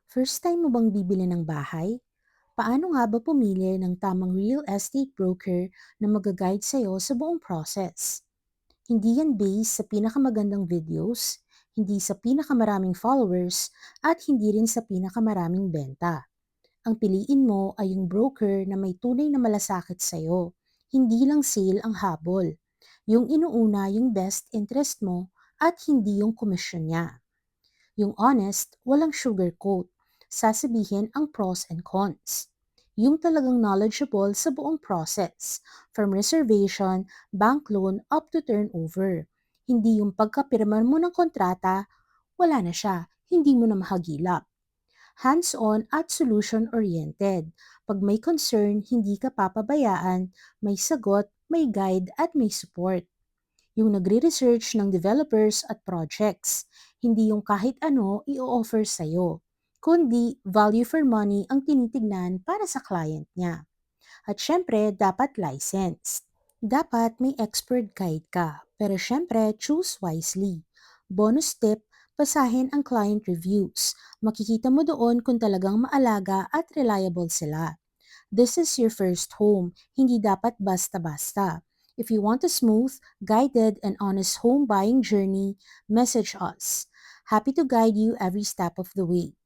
First time mo bang bibili ng bahay? Paano nga ba pumili ng tamang real estate broker na mag-guide sa'yo sa buong process? Hindi yan based sa pinakamagandang videos, hindi sa pinakamaraming followers, at hindi rin sa pinakamaraming benta. Ang piliin mo ay yung broker na may tunay na malasakit sa'yo, hindi lang sale ang habol. Yung inuuna yung best interest mo at hindi yung komisyon niya. Yung honest, walang sugarcoat. Sasabihin ang pros and cons. Yung talagang knowledgeable sa buong process, from reservation, bank loan, up to turnover. Hindi yung pagkapirma mo ng kontrata, wala na siya, hindi mo na mahagilap. Hands-on at solution-oriented. Pag may concern, hindi ka papabayaan, may sagot, may guide at may support. Yung nagre-research ng developers at projects, hindi yung kahit ano i-offer sa'yo, kundi value for money ang tinitignan para sa client niya. At syempre, dapat licensed. Dapat may expert guide ka, pero syempre, choose wisely. Bonus tip, basahin ang client reviews. Makikita mo doon kung talagang maalaga at reliable sila. This is your first home, hindi dapat basta-basta. If you want a smooth, guided, and honest home buying journey, message us. Happy to guide you every step of the way.